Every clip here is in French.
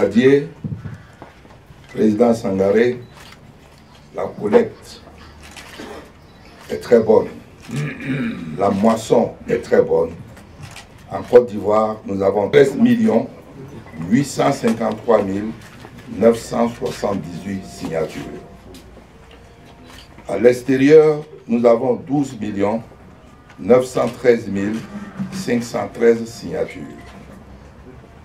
Dadier, président Sangaré, la collecte est très bonne. La moisson est très bonne. En Côte d'Ivoire, nous avons 13 853 978 signatures. À l'extérieur, nous avons 12 913 513 signatures,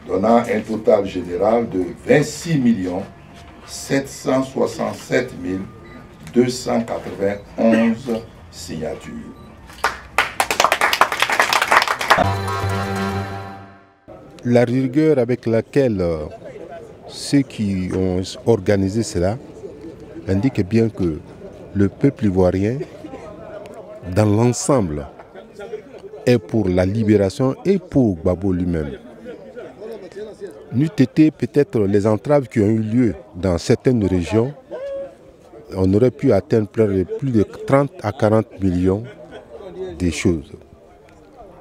donnant un total général de 26 767 291 signatures. La rigueur avec laquelle ceux qui ont organisé cela indiquent bien que le peuple ivoirien, dans l'ensemble, est pour la libération et pour Gbagbo lui-même. N'eût été peut-être les entraves qui ont eu lieu dans certaines régions, on aurait pu atteindre plus de 30 à 40 millions de choses.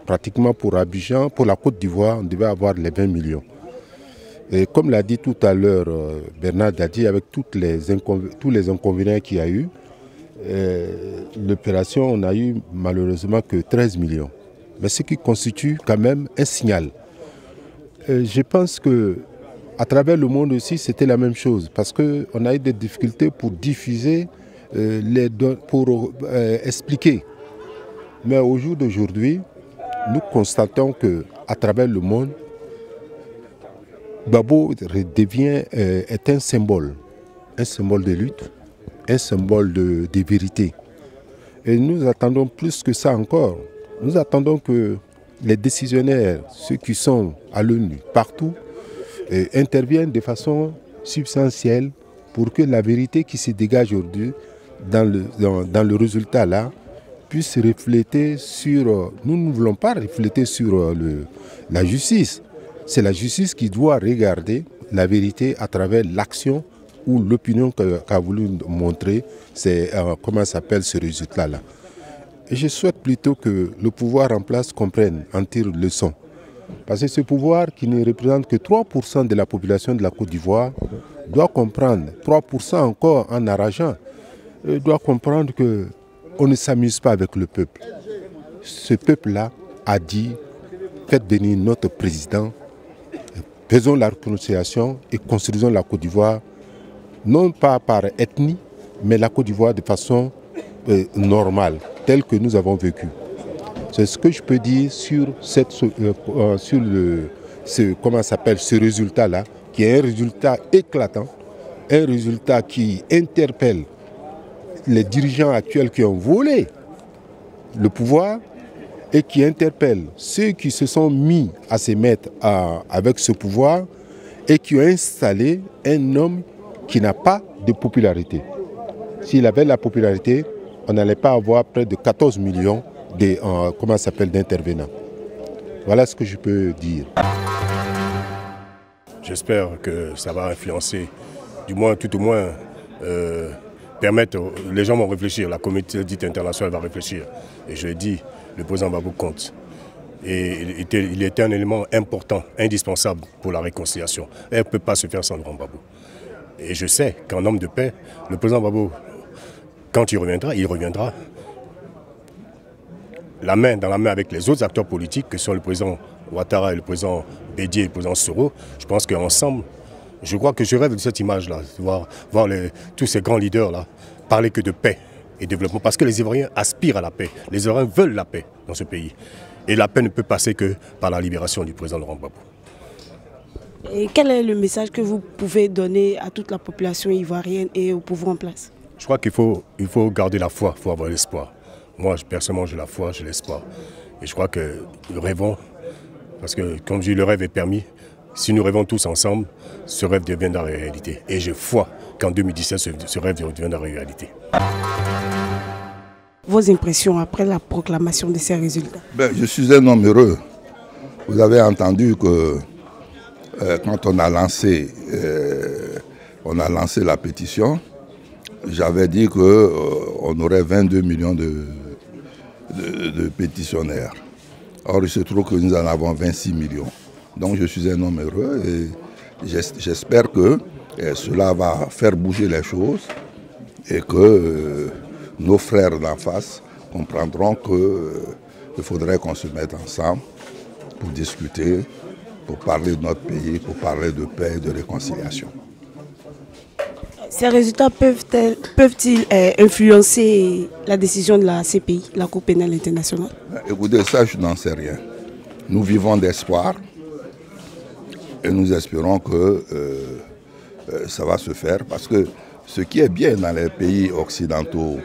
Pratiquement pour Abidjan, pour la Côte d'Ivoire, on devait avoir les 20 millions. Et comme l'a dit tout à l'heure Bernard Dadier, avec tous les inconvénients qu'il y a eu, l'opération, on a eu malheureusement que 13 millions. Mais ce qui constitue quand même un signal. Je pense qu'à travers le monde aussi, c'était la même chose. Parce qu'on a eu des difficultés pour diffuser, pour expliquer. Mais au jour d'aujourd'hui, nous constatons qu'à travers le monde, Gbagbo est un symbole de lutte, un symbole de vérité. Et nous attendons plus que ça encore. Nous attendons que les décisionnaires, ceux qui sont à l'ONU, partout, interviennent de façon substantielle pour que la vérité qui se dégage aujourd'hui dans le résultat là puisse refléter sur... Nous ne voulons pas refléter sur la justice. C'est la justice qui doit regarder la vérité à travers l'action ou l'opinion qu'a voulu montrer, c'est comment s'appelle ce résultat-là. Et je souhaite plutôt que le pouvoir en place comprenne, en tire leçon. Parce que ce pouvoir qui ne représente que 3% de la population de la Côte d'Ivoire doit comprendre, 3% encore en argent, doit comprendre qu'on ne s'amuse pas avec le peuple. Ce peuple-là a dit, faites venir notre président, faisons la réconciliation et construisons la Côte d'Ivoire, non pas par ethnie, mais la Côte d'Ivoire de façon normale, telle que nous avons vécu. C'est ce que je peux dire sur ce résultat-là, qui est un résultat éclatant, un résultat qui interpelle les dirigeants actuels qui ont volé le pouvoir et qui interpelle ceux qui se sont mis à se mettre avec ce pouvoir et qui ont installé un homme qui n'a pas de popularité. S'il avait la popularité, on n'allait pas avoir près de 14 millions d'intervenants. Voilà ce que je peux dire. J'espère que ça va influencer, tout au moins, permettre, les gens vont réfléchir, la communauté dite internationale va réfléchir. Et je l'ai dit, le président Gbagbo compte. Et il était un élément important, indispensable pour la réconciliation. Elle ne peut pas se faire sans Laurent Gbagbo. Et je sais qu'en homme de paix, le président Gbagbo, quand il reviendra la main dans la main avec les autres acteurs politiques, que sont le président Ouattara et le président Bédié et le président Soro. Je pense qu'ensemble, je crois que je rêve de cette image-là, de voir tous ces grands leaders-là parler que de paix et développement. Parce que les Ivoiriens aspirent à la paix. Les Ivoiriens veulent la paix dans ce pays. Et la paix ne peut passer que par la libération du président Laurent Gbagbo. Et quel est le message que vous pouvez donner à toute la population ivoirienne et au pouvoir en place? Je crois qu'il faut garder la foi, il faut avoir l'espoir. Moi, personnellement, j'ai la foi, j'ai l'espoir. Et je crois que nous rêvons, parce que, comme je dis, le rêve est permis. Si nous rêvons tous ensemble, ce rêve deviendra réalité. Et j'ai foi qu'en 2017, ce rêve deviendra réalité. Vos impressions après la proclamation de ces résultats? Je suis un homme heureux. Vous avez entendu que quand on a lancé la pétition, j'avais dit qu'on aurait 22 millions de pétitionnaires. Or, il se trouve que nous en avons 26 millions. Donc, je suis un homme heureux et j'espère que cela va faire bouger les choses et que nos frères d'en face comprendront qu'il faudrait qu'on se mette ensemble pour discuter, pour parler de notre pays, pour parler de paix et de réconciliation. Ces résultats peuvent-ils influencer la décision de la CPI, la Cour pénale internationale? Écoutez, ça, je n'en sais rien. Nous vivons d'espoir et nous espérons que ça va se faire parce que ce qui est bien dans les pays occidentaux,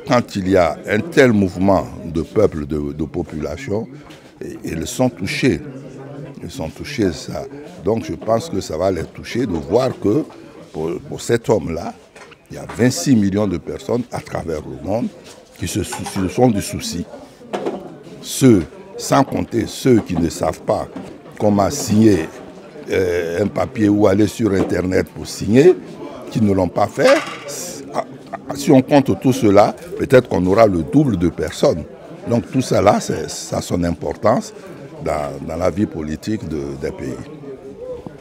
quand il y a un tel mouvement de peuple, de population, ils sont touchés. Ils sont touchés. Ça. Donc je pense que ça va les toucher de voir que pour cet homme-là, il y a 26 millions de personnes à travers le monde qui se sont du souci. Ceux, sans compter ceux qui ne savent pas comment signer un papier ou aller sur Internet pour signer, qui ne l'ont pas fait. Si on compte tout cela, peut-être qu'on aura le double de personnes. Donc tout ça là, ça a son importance dans la vie politique des pays.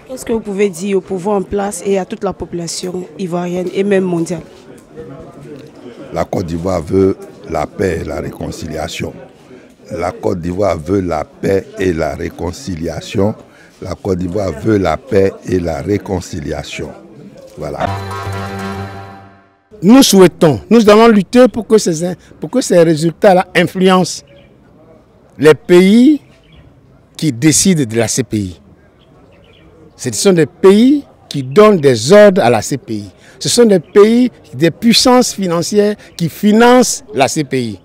Qu'est-ce que vous pouvez dire au pouvoir en place et à toute la population ivoirienne et même mondiale? La Côte d'Ivoire veut la paix et la réconciliation. La Côte d'Ivoire veut la paix et la réconciliation. La Côte d'Ivoire veut la paix et la réconciliation. Voilà. Nous souhaitons, nous allons lutter pour que ces résultats-là influencent les pays qui décident de la CPI. Ce sont des pays qui donnent des ordres à la CPI. Ce sont des pays, des puissances financières qui financent la CPI.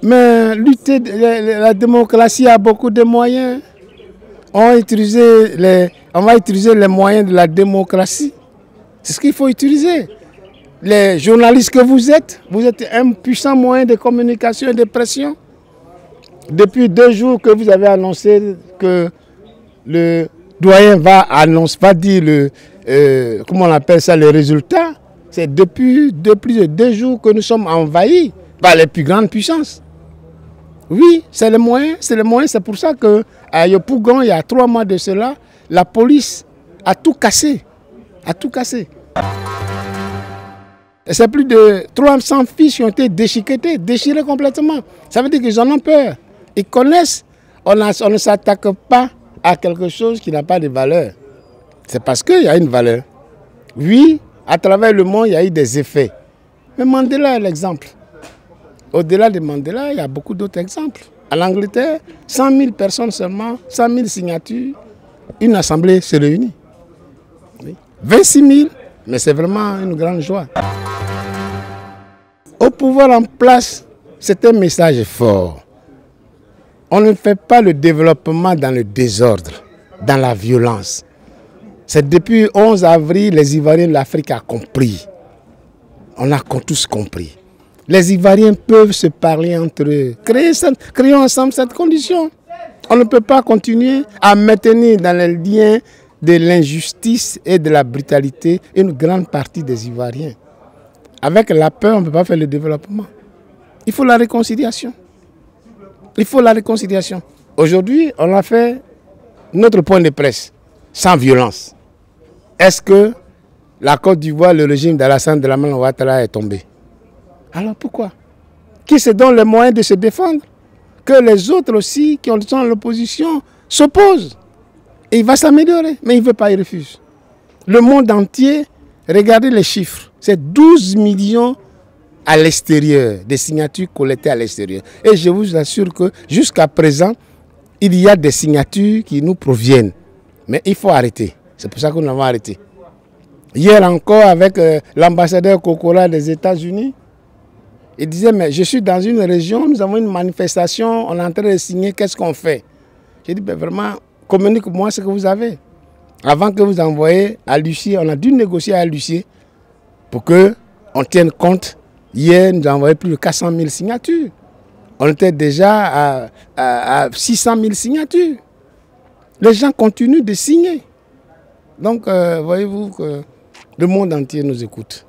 Mais lutter, la démocratie a beaucoup de moyens. On va utiliser les moyens de la démocratie. C'est ce qu'il faut utiliser. Les journalistes que vous êtes un puissant moyen de communication et de pression. Depuis 2 jours que vous avez annoncé que le doyen va dire comment on appelle ça, les résultats. C'est depuis plus de 2 jours que nous sommes envahis par les plus grandes puissances. Oui, c'est le moyen, c'est pour ça qu'à Yopougon, il y a 3 mois de cela, la police a tout cassé. Et c'est plus de 300 fiches qui ont été déchirées complètement. Ça veut dire qu'ils en ont peur. Ils connaissent, on ne s'attaque pas à quelque chose qui n'a pas de valeur. C'est parce qu'il y a une valeur. Oui, à travers le monde, il y a eu des effets. Mais Mandela est l'exemple. Au-delà de Mandela, il y a beaucoup d'autres exemples. En Angleterre, 100 000 personnes seulement, 100 000 signatures, une assemblée se réunit. Oui. 26 000, mais c'est vraiment une grande joie. Au pouvoir en place, c'est un message fort. On ne fait pas le développement dans le désordre, dans la violence. C'est depuis 11 avril, les Ivoiriens de l'Afrique ont compris. On a tous compris. Les Ivoiriens peuvent se parler entre eux. Créons ensemble cette condition. On ne peut pas continuer à maintenir dans les liens de l'injustice et de la brutalité une grande partie des Ivoiriens. Avec la peur, on ne peut pas faire le développement. Il faut la réconciliation. Il faut la réconciliation. Aujourd'hui, on a fait notre point de presse, sans violence. Est-ce que la Côte d'Ivoire, le régime d'Alassane Dramane Ouattara est tombé? Alors pourquoi? Qui se donne les moyens de se défendre? Que les autres aussi, qui sont à l'opposition, s'opposent. Et il va s'améliorer, mais il ne veut pas, il refuse. Le monde entier, regardez les chiffres. C'est 12 millions à l'extérieur, des signatures collectées à l'extérieur. Et je vous assure que jusqu'à présent, il y a des signatures qui nous proviennent. Mais il faut arrêter. C'est pour ça que nous avons arrêté. Hier encore, avec l'ambassadeur Kokora des États-Unis, il disait, mais je suis dans une région, nous avons une manifestation, on est en train de signer, qu'est-ce qu'on fait? J'ai dit, ben vraiment, communiquez-moi ce que vous avez. Avant que vous envoyiez à l'huissier, on a dû négocier à l'huissier pour qu'on tienne compte. Hier, nous avons envoyé plus de 400 000 signatures. On était déjà à 600 000 signatures. Les gens continuent de signer. Donc, voyez-vous que le monde entier nous écoute.